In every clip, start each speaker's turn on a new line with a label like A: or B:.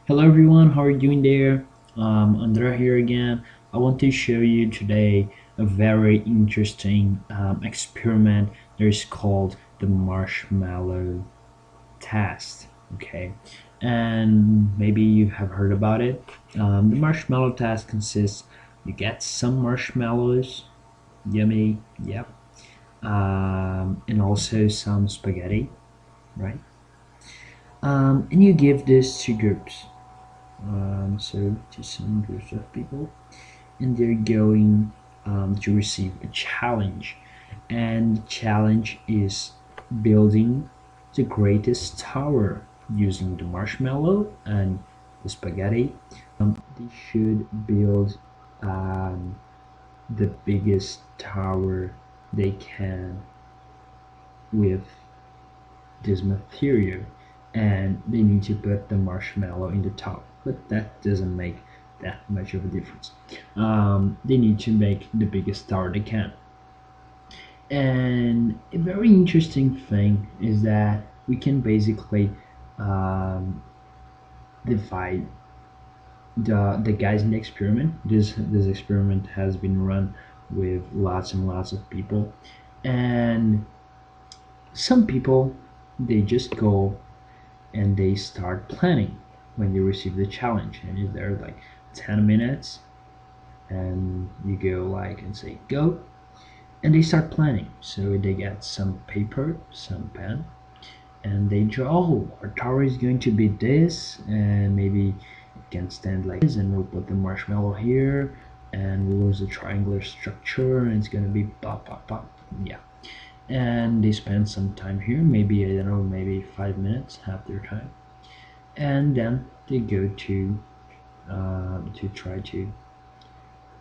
A: Hello everyone, how are you doing there? Andrea here again. I want to show you today a very interesting experiment that is called the Marshmallow Test. Okay, and maybe you have heard about it. The Marshmallow Test consists you get some marshmallows, yummy, yep, and also some spaghetti, right? And you give this to groups. So to some groups of people, and they're going to receive a challenge, and the challenge is building the greatest tower using the marshmallow and the spaghetti. They should build um, the biggest tower they can with this material, and they need to put the marshmallow in the top, but that doesn't make that much of a difference. They need to make the biggest tower they can. And a very interesting thing is that we can basically um, divide the guys in the experiment. This experiment has been run with lots and lots of people, and some people, they just go and they start planning when they receive the challenge, and is there like 10 minutes, and you go like and say go, and they start planning. So they get some paper, some pen, and they draw, oh, our tower is going to be this, and maybe it can stand like this, and we'll put the marshmallow here, and we'll use a triangular structure, and it's going to be pop pop pop, yeah. And they spend some time here, maybe, I don't know, maybe 5 minutes, half their time, and then they go to try to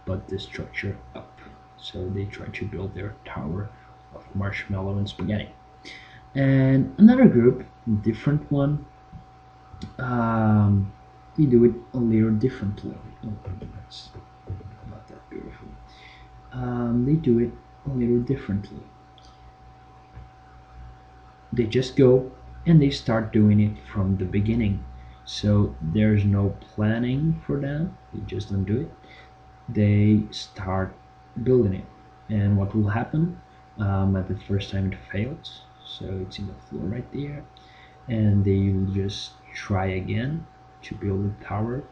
A: put the structure up. So they try to build their tower of marshmallow and spaghetti. And another group, different one, they do it a little differently. Oh, that's not that beautiful. They do it a little differently. They just go and they start doing it from the beginning. So there's no planning for them, they just don't do it. They start building it. And what will happen at the first time it fails, so it's in the floor right there, and they will just try again to build a tower,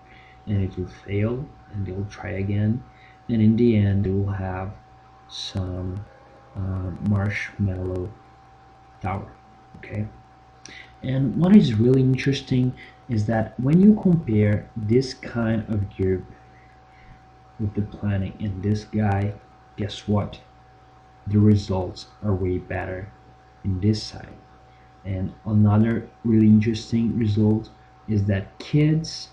A: and it will fail, and they'll try again, and in the end they will have some marshmallow tower. Okay, and what is really interesting is that when you compare this kind of group with the planning and this guy, guess what, the results are way better in this side. And another really interesting result is that kids,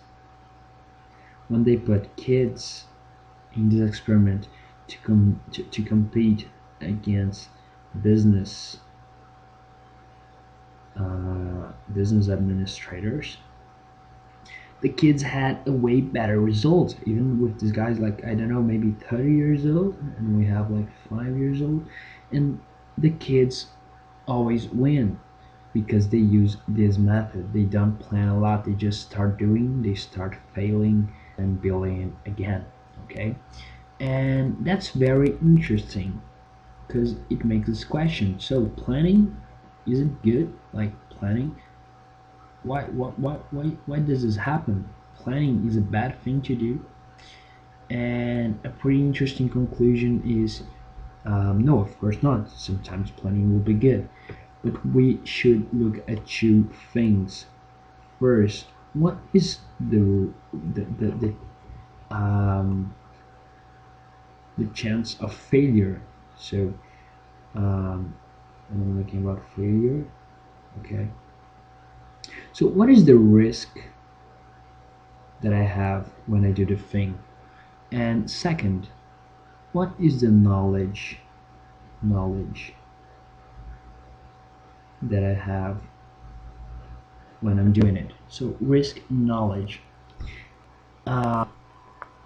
A: when they put kids in this experiment to compete against business business administrators, the kids had a way better result, even with these guys like, I don't know, maybe 30 years old, and we have like 5 years old, and the kids always win because they use this method. They don't plan a lot, they just start doing, they start failing and building again. Okay, and that's very interesting because it makes us question, so planning isn't good, like planning, why does this happen? Planning is a bad thing to do. And a pretty interesting conclusion is, no, of course not. Sometimes planning will be good, but we should look at two things. First, what is um, the chance of failure? So I'm looking about failure. Okay, so what is the risk that I have when I do the thing? And second, what is the knowledge that I have when I'm doing it? So risk, knowledge. Uh,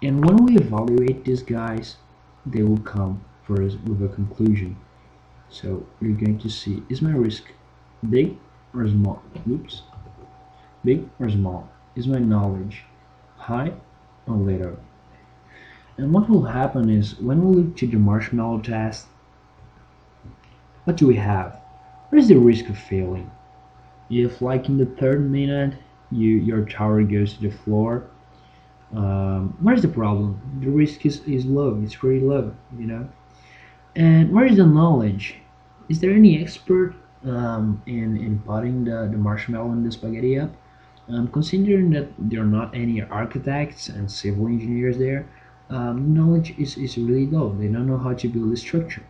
A: and when we evaluate these guys, they will come for us with a conclusion. So you're going to see, is my risk big or small? Oops, big or small? Is my knowledge high or little? And what will happen is when we look to the marshmallow test, what do we have? What is the risk of failing? If like in the third minute your tower goes to the floor, what is the problem? The risk is low, it's pretty low, you know? And where is the knowledge? Is there any expert in putting the marshmallow and the spaghetti up? Considering that there are not any architects and civil engineers there, knowledge is really low. They don't know how to build a structure.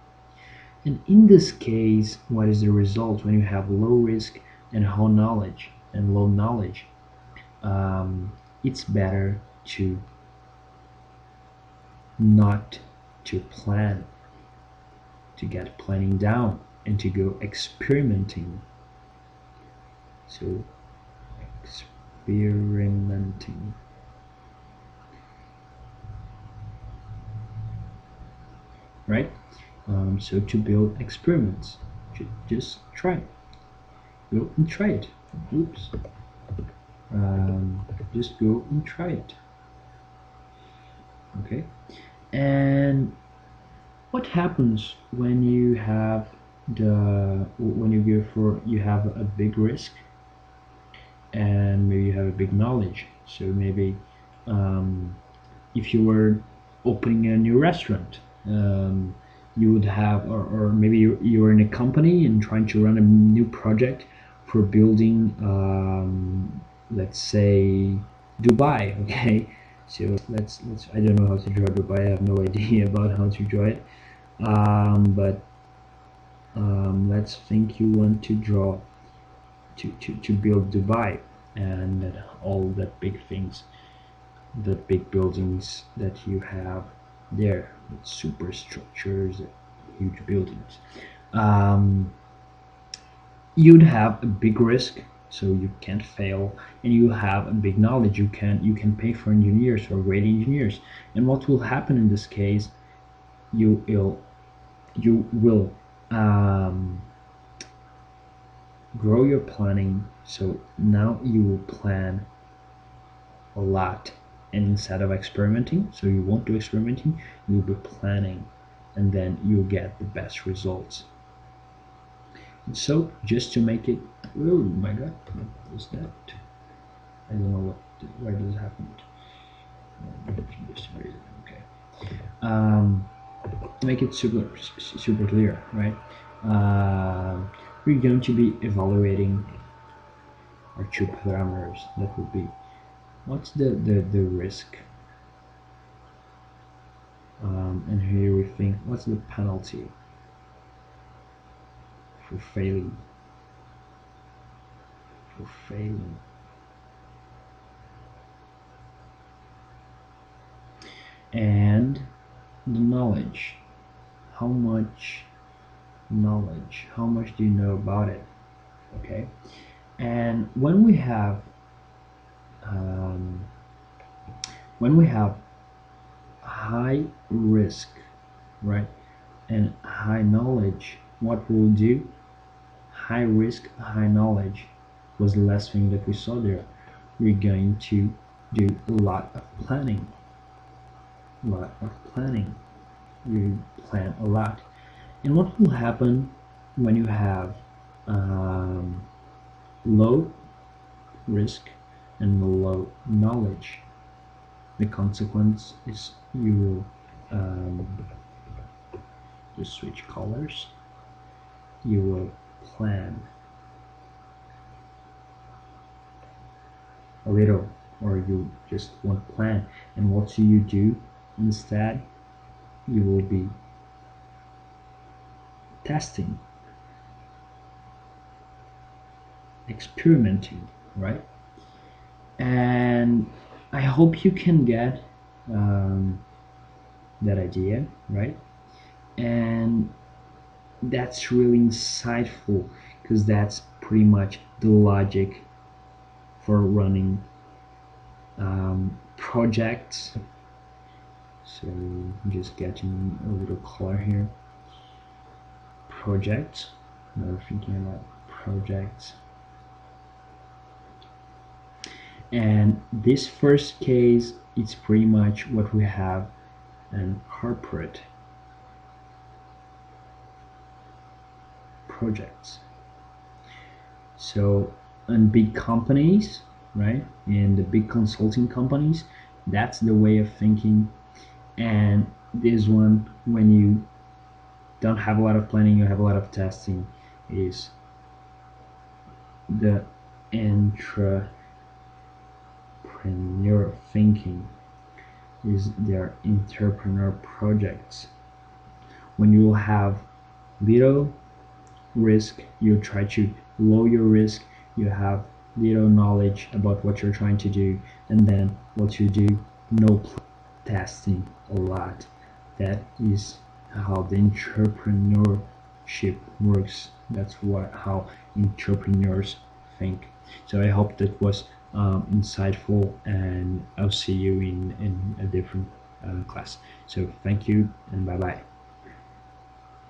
A: And in this case, what is the result when you have low risk and low knowledge? It's better to not to plan, to get planning down, and to go experimenting. So experimenting, right? So to build experiments, just try it. Go and try it. Oops. Just go and try it. Okay. And what happens when you have when you go for you have a big risk and maybe you have a big knowledge? So maybe if you were opening a new restaurant, you would have, or maybe you were in a company and trying to run a new project for building, let's say Dubai. Okay, so let's I don't know how to draw Dubai. I have no idea about how to draw it. But let's think you want to draw to build Dubai and all the big things, the big buildings that you have there, with superstructures, huge buildings. Um, you'd have a big risk, so you can't fail, and you have a big knowledge. You can pay for engineers or great engineers. And what will happen in this case? You will um, grow your planning. So now you will plan a lot, and instead of experimenting, so you won't do experimenting, you'll be planning, and then you'll get the best results. And so just to make it, oh my god, what was that? I don't know why this happened. Just erase it. Okay. To make it super clear, right? We're going to be evaluating our two parameters. That would be, what's the risk, and here we think, what's the penalty for failing, for failing. And the knowledge, how much knowledge, how much do you know about it? Okay. And um, when we have high risk, right, and high knowledge, what we'll do, high risk, high knowledge was the last thing that we saw there. We're going to do a lot of planning, we plan a lot. And what will happen when you have low risk and low knowledge? The consequence is you will just switch colors. You will plan a little, or you just won't plan. And what do you do instead? You will be testing, experimenting, right? And I hope you can get that idea, right? And that's really insightful, because that's pretty much the logic for running projects. So just getting a little color here. Projects. Now we're thinking about projects. And this first case, it's pretty much what we have in corporate projects. So in big companies, right, in the big consulting companies, that's the way of thinking. And this one, when you don't have a lot of planning, you have a lot of testing, is the entrepreneur thinking, is their entrepreneur projects. When you have little risk, you try to lower your risk, you have little knowledge about what you're trying to do, and then what you do, no testing a lot. That is how the entrepreneurship works. That's what how entrepreneurs think. So I hope that was insightful, and I'll see you in a different class. So thank you, and bye bye.